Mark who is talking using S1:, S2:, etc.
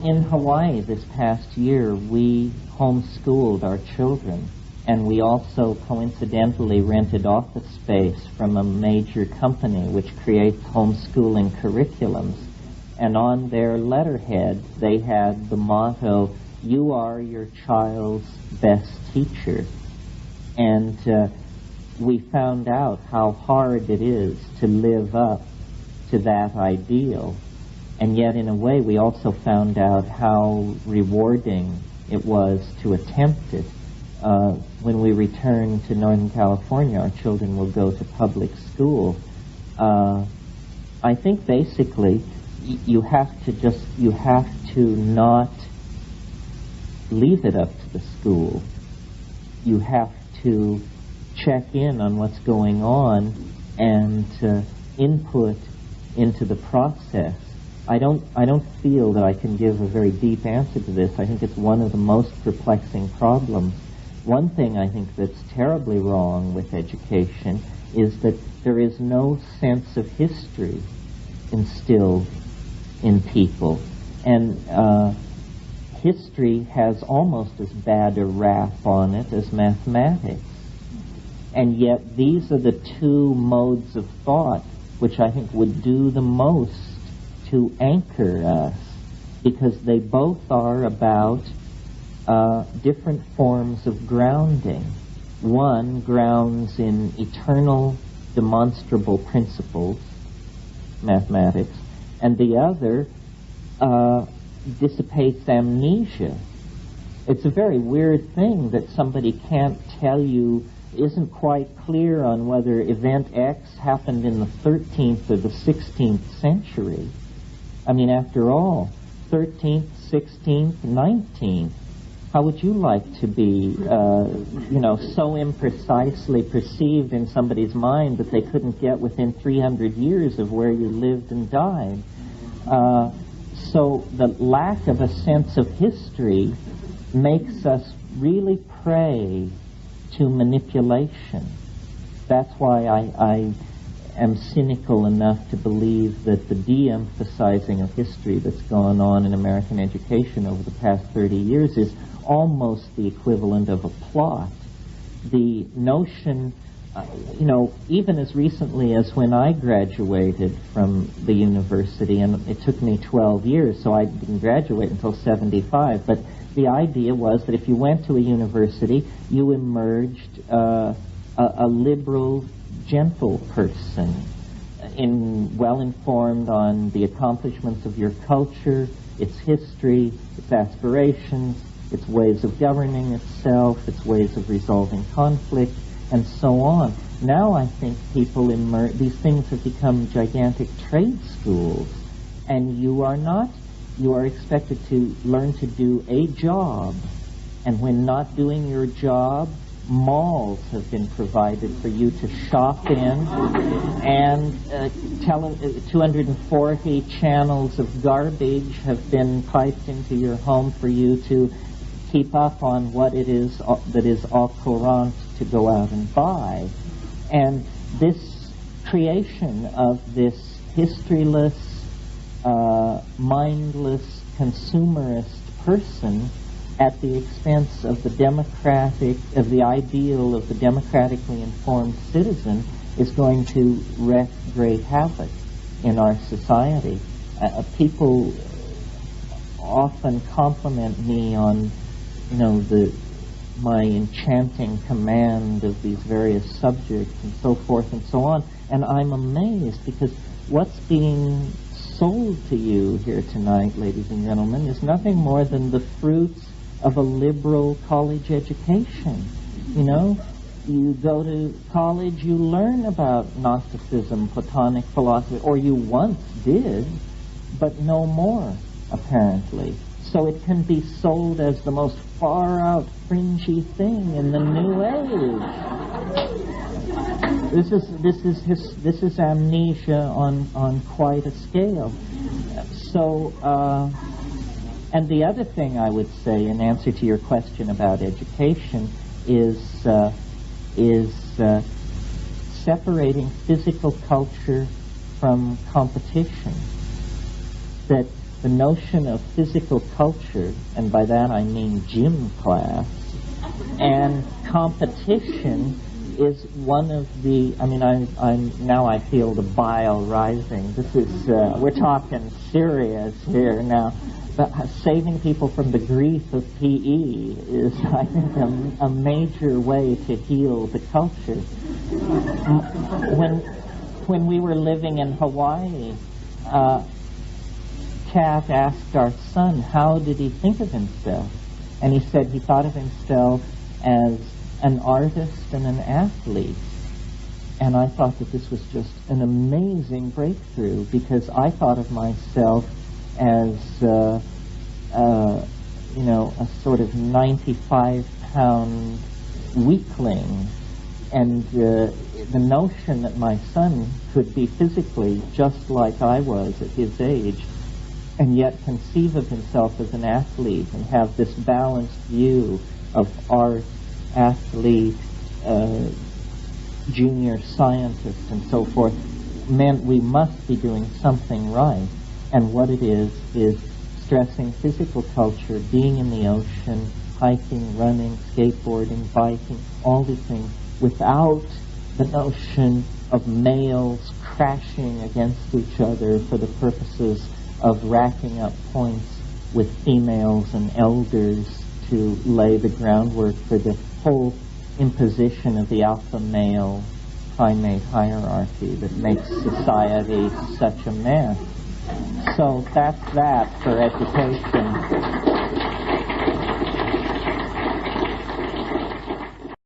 S1: In Hawaii this past year, we homeschooled our children, and we also coincidentally rented office space from a major company which creates homeschooling curriculums. And on their letterhead, they had the motto, "You are your child's best teacher." And we found out how hard it is to live up to that ideal. And yet, in a way, we also found out how rewarding it was to attempt it. When we return to Northern California, our children will go to public school. I think basically you have to not leave it up to the school. You have to check in on what's going on and input into the process. I don't feel that I can give a very deep answer to this. I think it's one of the most perplexing problems. One thing I think that's terribly wrong with education is that there is no sense of history instilled in people. And history has almost as bad a rap on it as mathematics. And yet these are the two modes of thought which I think would do the most to anchor us, because they both are about different forms of grounding. One grounds in eternal demonstrable principles, mathematics, and the other dissipates amnesia. It's a very weird thing that somebody can't tell you, isn't quite clear on whether event X happened in the 13th or the 16th century. I mean, after all, 13th, 16th, 19th. How would you like to be, so imprecisely perceived in somebody's mind that they couldn't get within 300 years of where you lived and died? So the lack of a sense of history makes us really prey to manipulation. That's why I am cynical enough to believe that the de-emphasizing of history that's gone on in American education over the past 30 years is almost the equivalent of a plot. The notion, even as recently as when I graduated from the university, and it took me 12 years, so I didn't graduate until 75, but the idea was that if you went to a university, you emerged a liberal, gentle person, well-informed on the accomplishments of your culture, its history, its aspirations, its ways of governing itself, its ways of resolving conflict, and so on. Now I think these things have become gigantic trade schools, and you are expected to learn to do a job, and when not doing your job, malls have been provided for you to shop in, and 240 channels of garbage have been piped into your home for you to keep up on what it is that is au courant to go out and buy. And this creation of this historyless, mindless, consumerist person at the expense of the ideal of the democratically informed citizen is going to wreak great havoc in our society. People often compliment me on, my enchanting command of these various subjects and so forth and so on, and I'm amazed because what's being sold to you here tonight, ladies and gentlemen, is nothing more than the fruits of a liberal college education. You go to college, you learn about Gnosticism, Platonic philosophy, or you once did, but no more, apparently. So it can be sold as the most far-out, fringy thing in the new age. This is amnesia on quite a scale. So, and the other thing I would say in answer to your question about education is separating physical culture from competition. That the notion of physical culture, and by that I mean gym class, and competition is one of the, I mean, now I feel the bile rising. This is, we're talking serious here now. But saving people from the grief of PE is, I think, a major way to heal the culture. When we were living in Hawaii, Kat asked our son, how did he think of himself? And he said he thought of himself as an artist and an athlete. And I thought that this was just an amazing breakthrough, because I thought of myself as, you know, a sort of 95-pound weakling. And the notion that my son could be physically just like I was at his age, and yet conceive of himself as an athlete and have this balanced view of art, athlete, junior scientist, and so forth, meant we must be doing something right. And what it is stressing physical culture, being in the ocean, hiking, running, skateboarding, biking, all these things, without the notion of males crashing against each other for the purposes of racking up points with females and elders to lay the groundwork for the whole imposition of the alpha male primate hierarchy that makes society such a mess. So that's that for education.